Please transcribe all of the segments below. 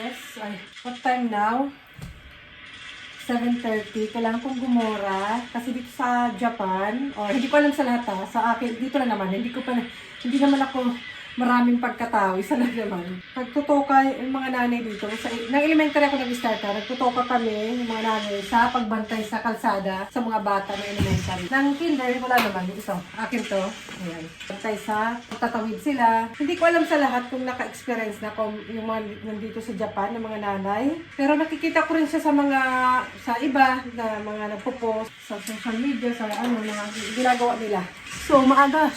Yes. Ay, what time now? 7:30. Kailangan kong gumora. Kasi dito sa Japan, or hindi ko alam sa lahat sa akin, dito lang naman. Hindi naman ako maraming pagkatao. Isa lang naman. Nagtutoka yung mga nanay dito. Nang elementary ako nag-start nagtutoka kami, yung mga nanay, sa pagbantay sa kalsada sa mga bata na elementary. Nang kinder, wala naman. Ito, akin to. Ayan. Bantay sa, tatawid sila. Hindi ko alam sa lahat kung naka-experience na yung mga nandito sa Japan, ng mga nanay. Pero nakikita ko rin siya sa iba, na mga nagpo-post sa social media, sa mga ginagawa nila. So, maaga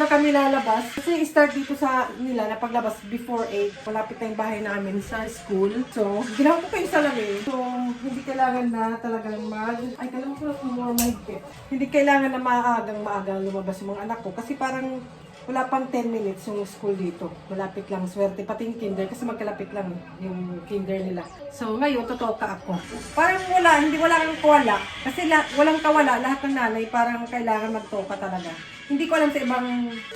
kami lalabas. Kasi start dito sa nila na paglabas before 8. Malapit na yung bahay namin sa school. So, ginawa ko pa yung salamin. So, hindi kailangan na talagang kailangan ko more mahigpit. Hindi kailangan na maagang lumabas yung mga anak ko. Kasi parang wala pang 10 minutes yung school dito. Malapit lang, swerte. Pati yung kinder, kasi magkalapit lang yung kinder nila. So, ngayon, totoka ako. Parang hindi wala kang kawala. Kasi walang kawala, lahat ng nanay parang kailangan magtoka talaga. Hindi ko alam sa ibang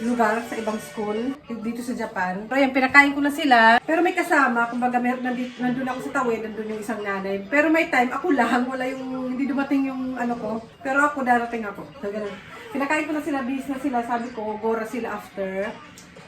lugar, sa ibang school, dito sa Japan. Pero yan, pinakain ko na sila. Pero may kasama, kumbaga nandun ako sa tawid, nandun yung isang nanay. Pero may time, ako lang, hindi dumating yung ko. Pero ako, darating ako. So, ganun. Pinakain ko na sila, bis na sila, sabi ko, gora sila after.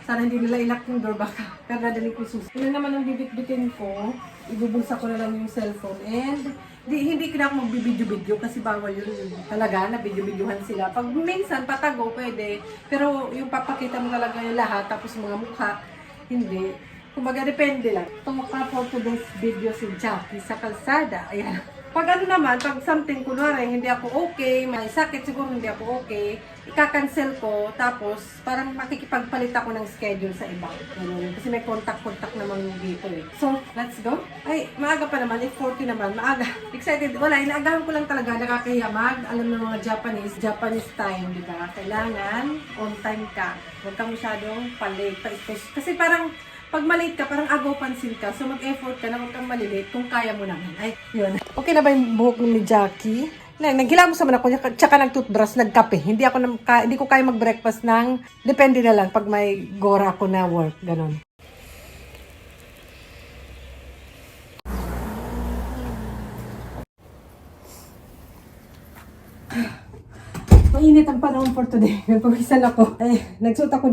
Sana hindi nila ilak yung door baka. Pero nadaling ko susi. Yun naman ang bibit-bitin ko. Ibubulsa ko na lang yung cellphone. And hindi ko na ako magbibidyo-video kasi bawal yun talaga na video-videohan sila. Pag minsan patago, pwede. Pero yung papakita mo talaga yung lahat, tapos mga mukha, hindi. Kumbaga, depende lang. Tumukha for today's video si Jackie sa kalsada. Ayan. Pag pag something, kunwari, hindi ako okay, may sakit, siguro hindi ako okay, ika-cancel ko, tapos parang makikipagpalit ako ng schedule sa iba. Kasi may contact naman dito eh. So, let's go. Ay, maaga pa naman, 8:40 naman, maaga. Excited, wala, inaagahan ko lang talaga, nakakahiya alam ng mga Japanese time, di ba? Kailangan, on time ka. Huwag kang masyadong palate, kasi parang, pag malate ka, parang agaw pansin ka. So, mag-effort ka na huwag kang malilate kung kaya mo naman. Ay, yun. Okay na ba yung buhok ni Jackie? Naghilamos naman ako, tsaka nag-toothbrush, nagkape. Hindi ko kaya mag-breakfast depende na lang pag may gora ako na work. Ganon. Mainit ang panahon for today. Nagpawisan ako. Nagsuot ako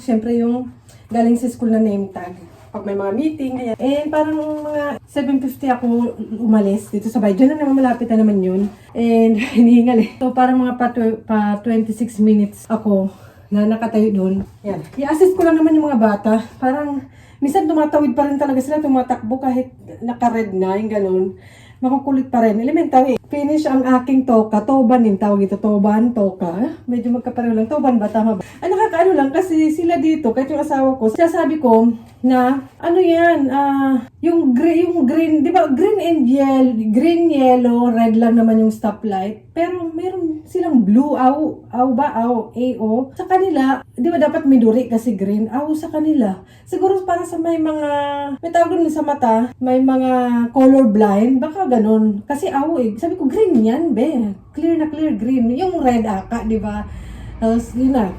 syempre yung galing sa school na name tag. Pag may mga meeting, ayan. And parang mga 7:50 ako umalis dito sa bahay. Diyan na naman, malapit na naman yun. And hinihingal eh. So parang mga pa 26 minutes ako na nakatayo doon. Yan. I-assist ko lang naman yung mga bata. Parang minsan tumatawid pa rin talaga sila, tumatakbo kahit naka-red na, yung ganun. Makukulit pa rin. Elementary. Finish ang aking toka. Toban din tawag ito. Toban, toka. Medyo magkapareho lang. Toban ba? Tama ba? Nakakaano lang kasi sila dito, kahit yung asawa ko, sabi ko na, yung green, di ba? Green, yellow, red lang naman yung stoplight. Pero meron silang blue, AO. Sa kanila, di ba dapat miduri kasi green? Sa kanila. Siguro para sa may tawag din sa mata, may mga color blind, baka ganun. Kasi sabi ko, green yan, be. Clear na clear green. Yung red di ba? Tapos, yun na.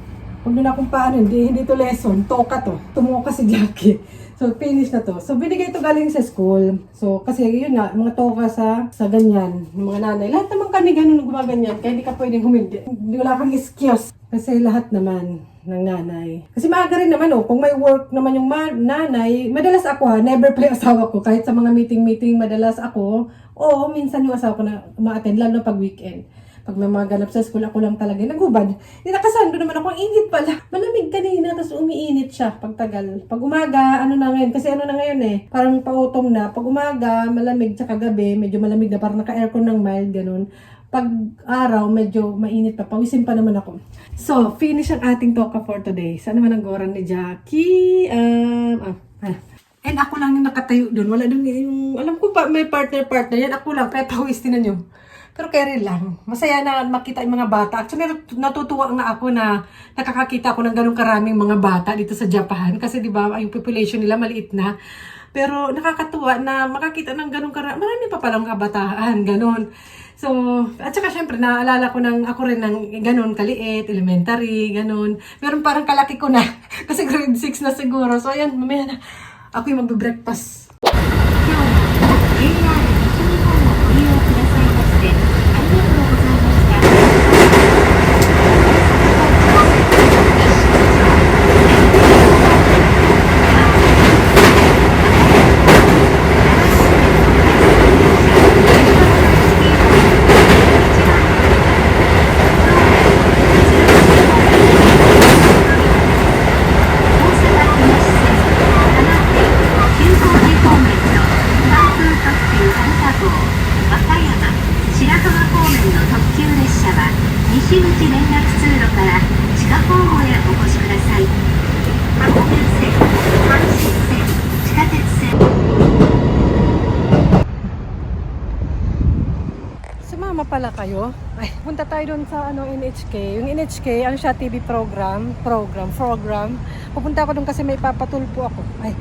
Huwag na akong paano, hindi to lesson. Toka to. Tumuka si Jackie. So, finish na to. So, binigay ito galing sa school. So, kasi yun nga, mga toka sa ganyan. Yung mga nanay. Lahat naman kami ganun gumaganyan. Kaya hindi ka pwedeng humindi. Hindi wala kang excuse. Kasi lahat naman ng nanay. Kasi maaga rin naman, kung may work naman yung nanay, madalas ako never play asawa ko. Kahit sa mga meeting, madalas ako. O, minsan yung asawa ko na ma-attend, lalo na pag weekend. Pag may mga ganap sa school, ako lang talaga naghubad. Nakasando naman ako, ang init pala. Malamig kanina, tapos umiinit siya pagtagal. Pag umaga, na ngayon, kasi na ngayon parang pa-autumn na. Pag umaga, malamig, tsaka gabi, medyo malamig na, parang naka-aircon ng mild, ganun. Pag araw, medyo mainit pa, pawisin pa naman ako. So, finish ang ating toka for today. Saan naman ang goran ni Jackie? And ako lang yung nakatayo doon. Wala doon yung, alam ko pa, may partner yan. Ako lang, kaya pawisin na nyo. Pero carry lang. Masaya na makita yung mga bata. Actually, natutuwa nga ako na nakakakita ako ng ganun karaming mga bata dito sa Japan. Kasi di ba yung population nila maliit na. Pero nakakatuwa na makakita ng ganun karami. Marami pa palang kabataan, ganun. So, at saka syempre, naalala ko ako rin ng ganun, kaliit, elementary, ganun. Meron parang kalaki ko na. Kasi grade 6 na siguro. So, ayan, mamaya na. Ako yung magbe-breakfast. 号和歌山白浜方面の特急列車は西口連絡通路から地下ホームへお越しください。箱根線、阪神線、地下鉄線。Sumama pala kayo? Ay, punta tayo doon sa NHK. Yung NHK, ano siya, TV program. Pupunta ako doon kasi may papatulpo ako. Ay,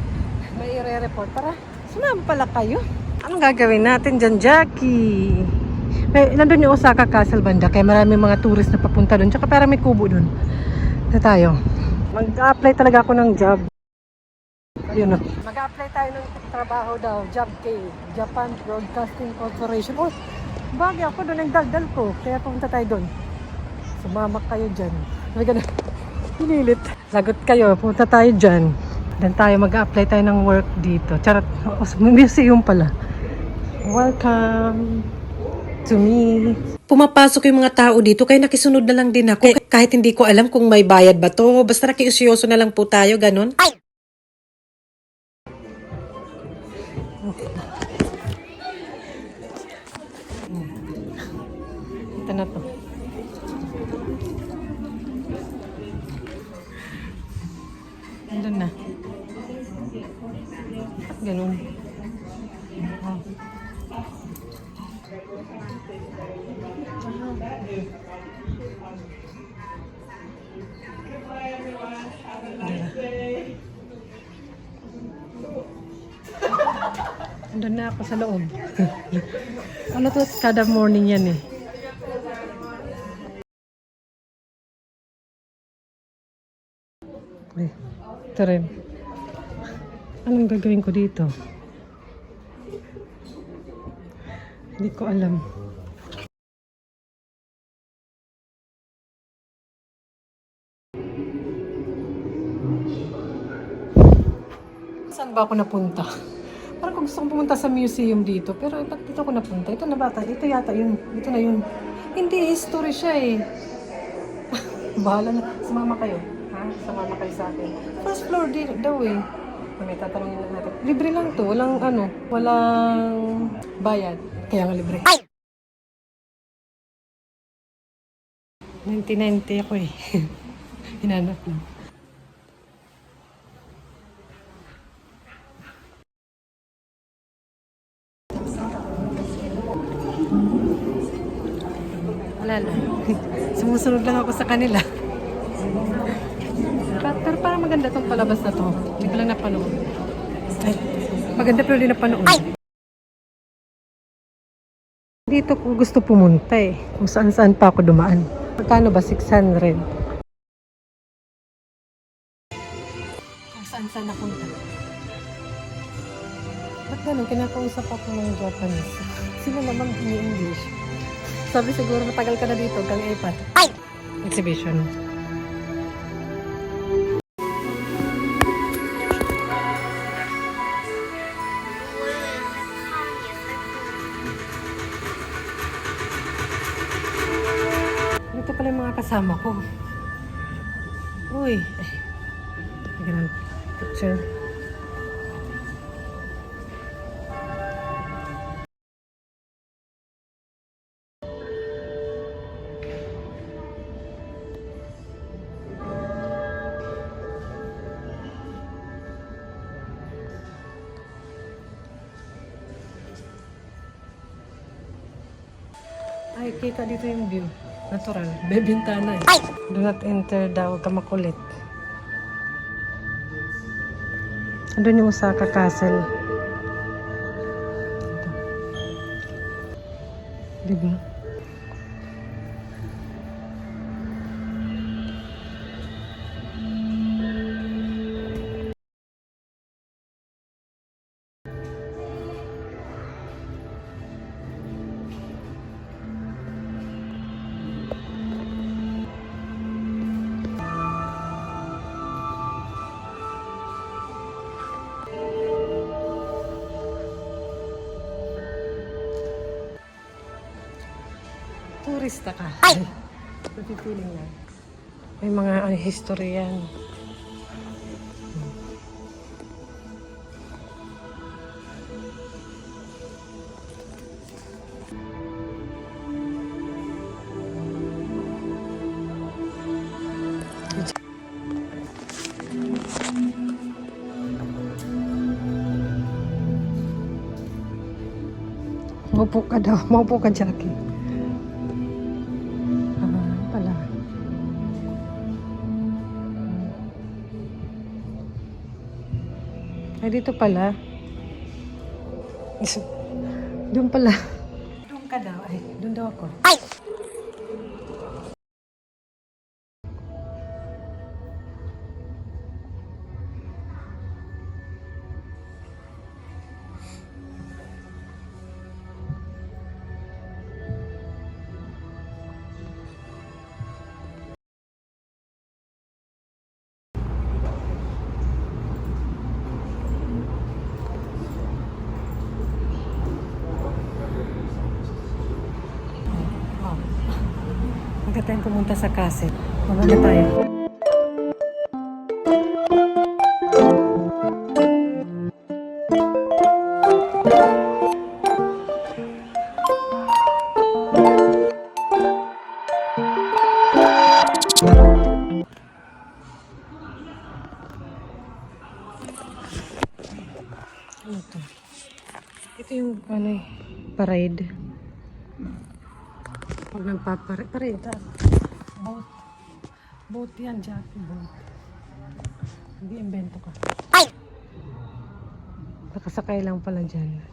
may i-report. Tara, sumama pala kayo. Anong gagawin natin dyan, Jackie? Nandun yung Osaka Castle banda, kaya maraming mga tourist na papunta doon. Tsaka parang may kubo doon. Na tayo. Mag-apply talaga ako ng job. Ayun o. Mag-apply tayo ng trabaho daw. Job K. Japan Broadcasting Corporation. Oh, bagay ako doon ang daldal ko. Kaya pumunta tayo doon. Sumama kayo dyan. Sabi ka na. Hinilit. Lagot kayo. Pumunta tayo dyan. Then tayo mag-apply tayo ng work dito. Charot. Museum pala. Welcome to me. Pumapasok yung mga tao dito kaya nakisunod na lang din ako. Kahit hindi ko alam kung may bayad ba to. Basta nakiusyoso na lang po tayo, ganun. Ito na to. Andun na. At ganun. Oh. Andun na ako sa loob. Ano to? Kada morning yan eh. Ay, ito rin. Anong gagawin ko dito? Hindi ko alam. Saan ba ako napunta? Parang kung gusto kong pumunta sa museum dito. Pero ba't dito ako napunta? Ito na bata. Ito yata yun. Ito na yun. Hindi, history siya eh. Bahala na. Sumama kayo. Ha? Sumama kayo sa akin. First floor daw eh. May tatanungin na natin. Libre lang to. Walang walang bayad. Kaya nga libre. 1990 ako eh. Hinanap lang. Wala lang. Sumusunod lang ako sa kanila. Pero parang maganda tong palabas na to. Hindi ko lang napanood. Ay, maganda pero hindi napanood. Dito ko gusto pumunta eh. Kung saan-saan pa ako dumaan. Magkano ba? 600. Kung saan-saan napunta. Ba't ganun? Kinakausap ako ng Japanese. Sila naman ini-English. Sabi siguro matagal ka na dito hanggang iPad. Exhibition. Ito pala yung mga kasama ko. Uy. Ay. Ganun. Picture. Ay, kita dito yung view. Natural. Bebintana eh. Do not enter daw. Huwag ka makulit. Andun yung Osaka Castle. Diba? Turista ka. Ay! Napipiling lang. May mga history yan. Maupo ka daw. Maupo ka, Jackie. Pala. Ay, dito pala. Doon pala. Doon ka daw. Ay, doon daw ako. Ay! Magka tayong pumunta sa kaset. Maganda tayo. Ano to? Ito yung parade. Pag nagpaparade, boat. Boat yan, Jackie, boat. Hindi invento ka. Ay! Nakasakay lang pala dyan.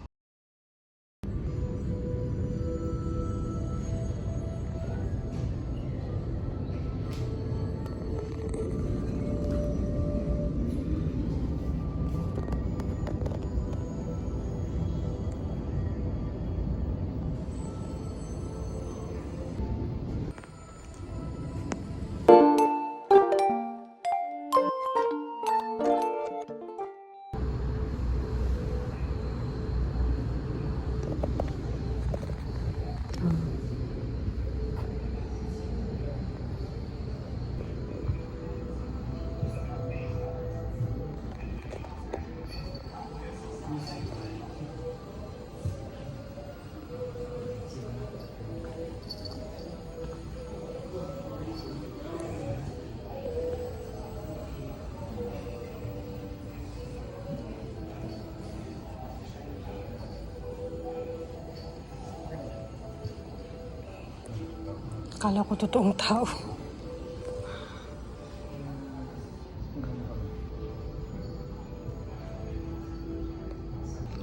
Akala ko totoong tao.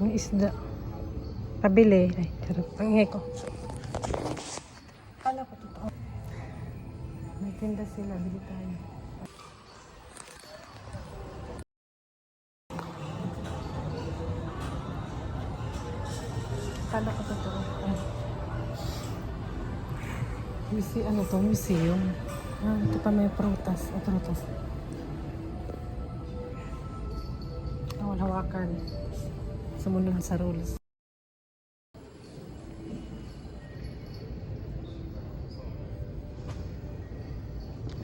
Ang isda. Pabili. Ay, charot. Pangingay ko. Akala ko totoo. May tinda sila. Bili tayo. Akala ko totoo. Ay. Ano to? Museum. Ito pa may prutas. Prutas. Hawakan. Sumunod sa rules.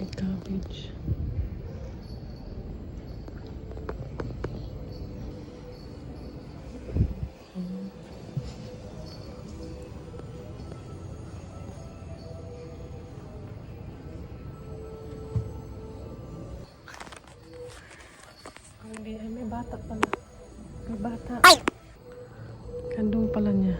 May cabbage. Ay, may bata pala. May bata. Ay! Kandong pala niya.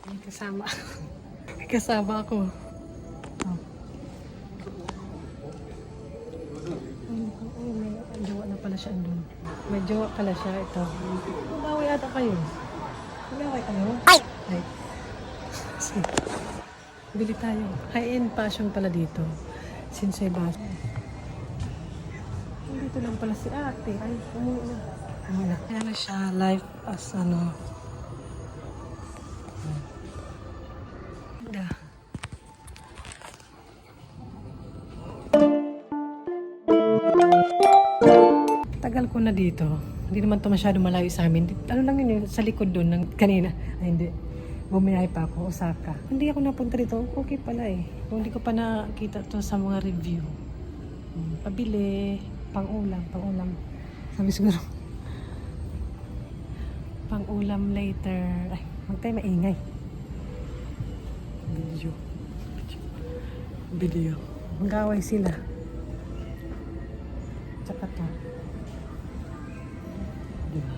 May kasama. May kasama ako. May jowa na pala siya andun. May jowa pala siya ito. Mag-away ata kayo. Mag-away kayo? Ay! Ay. Bili tayo. High-end fashion pala dito. Sinsay Baso. Dito lang pala si ate. Ay, umuwi na. Umuwi na. Kaya na siya life as Ganda. Tagal ko na dito. Hindi naman to masyado malayo sa amin. Ano lang yun, sa likod doon ng kanina. Ay, hindi. Bumiyahe pa ako, Osaka. Hindi ako napunta dito. Okay pala eh. Kung hindi ko pa nakita to sa mga review. Pabili, pang-ulam. Sabi siguro, pang ulam later. Ay, huwag tayo maingay. Video. Mag-away sila. Tsaka to. Diba?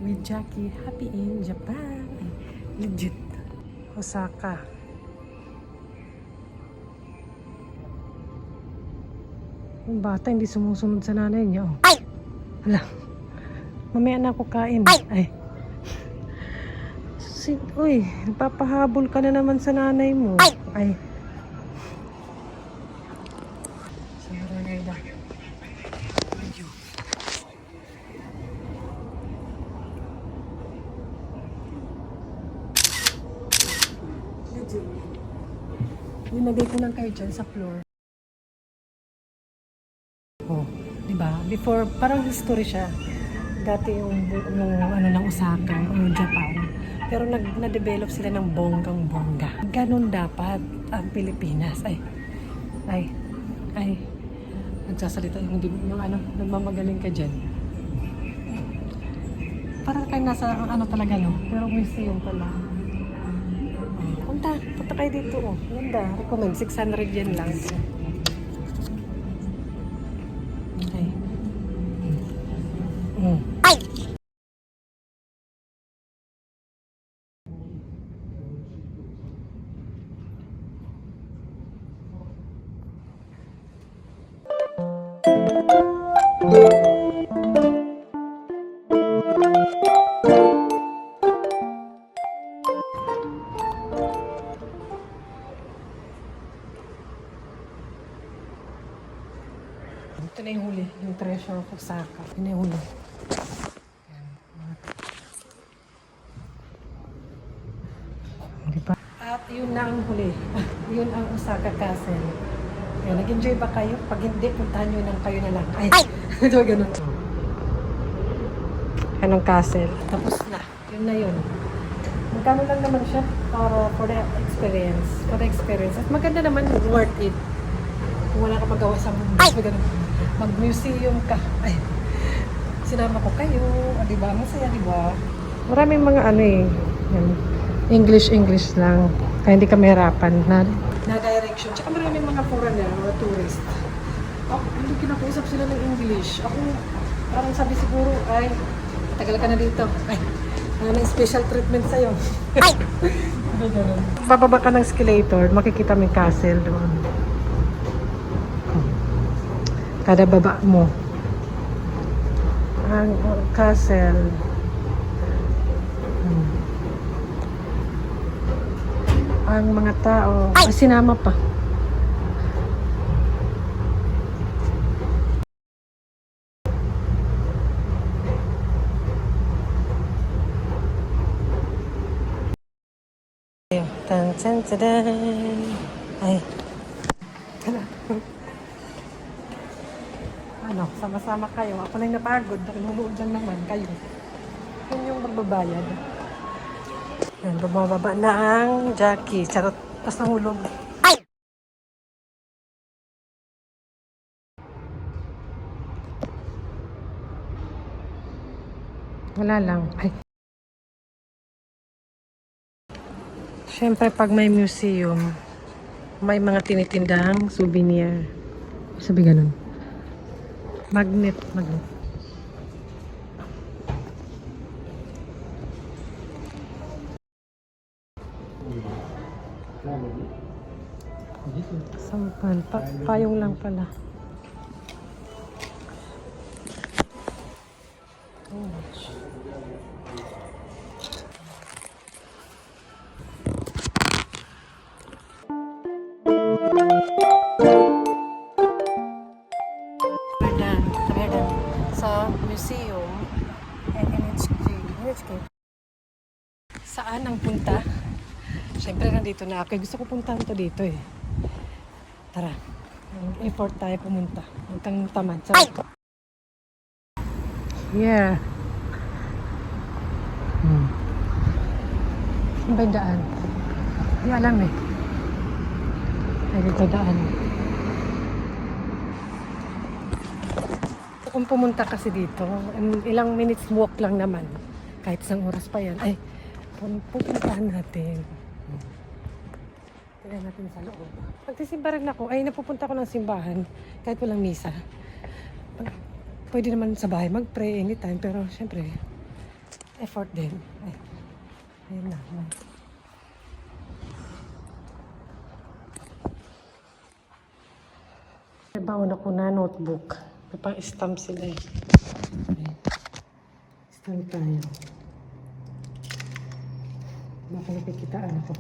With Jackie, happy in Japan. Ay, legit. Osaka. Yung bata hindi sumusunod sa nanay niya. Oh. Hala. Mamaya na ako kain. Ay. Uy, papahabol ka na naman sa nanay mo. Ay. Sorry na. Nilagay ko lang kayo dyan sa floor. Oh, di ba? Before, parang history siya. Dati yung ano ng Osaka o Japan. Pero na-develop sila ng bonggang-bongga. Ganun dapat ang Pilipinas. Ay. Nagsasalita yung ano, nagmamagaling ka dyan. Parang kayo nasa ano talaga, no? Pero museum pala. Punta kayo dito, oh. Ganda. Recommend, 600 yen lang. Okay. Ito na yung huli, yung treasure of Osaka. Ito na yung huli. Diba? At yun na ang huli. Yun ang Osaka Castle. Kaya nag-enjoy ba kayo? Pag hindi, puntahan nyo nang kayo na lang. Ay! Ito ganun. Anong castle? Tapos na. Yun na yun. Magkano lang naman siya para for the experience. For the experience. At maganda naman, worth it. Kung wala ka magawa sa mundo. Mag-museum ka. Ay, sinama ko kayo. Diba? Masaya, diba? Maraming mga ano eh. English lang. Kaya hindi ka mahirapan na direction. Tsaka maraming mga foreigner, mga tourist. Hindi kinakusap sila ng English. Ako, parang sabi siguro, ay, tagal ka na dito. Ay, may special treatment sa'yo. Bababa ka ng escalator, makikita mo yung castle doon. Kada baba mo ang castle. Ang mga tao sinama pa. Tan tan tan. Ay. Ano, sama-sama kayo. Ako na yung napagod. Nakinunood lang naman kayo. Yun yung magbabayad. Yan, bumababa na ang Jackie. Charot. Tapos nahulog. Ay! Wala lang. Ay. Siyempre, pag may museum, may mga tinitindang souvenir. Sabi ganun. Magnet. Sampal. Payong lang pala. Sa museum and NHK. Saan ang punta? Siyempre nandito na ako. Gusto ko puntahan to dito eh. Tara. Effort tayo pumunta. Huwag kang tamad. Yeah. Saan ba yung daan? Hindi alam eh. Ay, dito daan. Kung pumunta kasi dito, ilang minutes walk lang naman. Kahit isang oras pa yan. Ay, pupuntahan natin. Tignan natin sa loob. Pagsisimba rin ako, ay napupunta ko ng simbahan kahit walang misa. Pwede naman sa bahay mag-pray anytime, pero syempre, effort din. Ay, ayun na. Baon ako na notebook. May pang-stamp sila eh. Okay. Stamp tayo. Baka nakikitaan ako.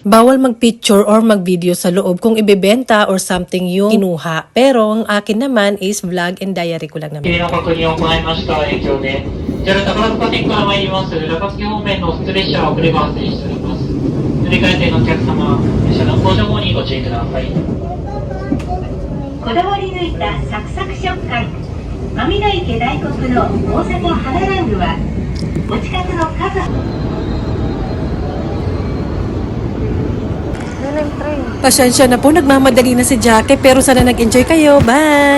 Bawal mag-picture or mag-video sa loob kung ibebenta or something yung kinuha. Pero ang akin naman is vlog and diary ko lang 経営 naman. の確認を行いました影響で、JAL 宝塚線から参ります、中津方面の普通列車は遅れが発生しております。乗り換え店のお客様、列車の搭乗後にご注意ください。こだわり抜いたサクサク食感網の池大黒の大阪花ラングはお近くの家族 Yan ang train. Pasensya na po, nagmamadali na si Jackie pero sana nag-enjoy kayo. Bye!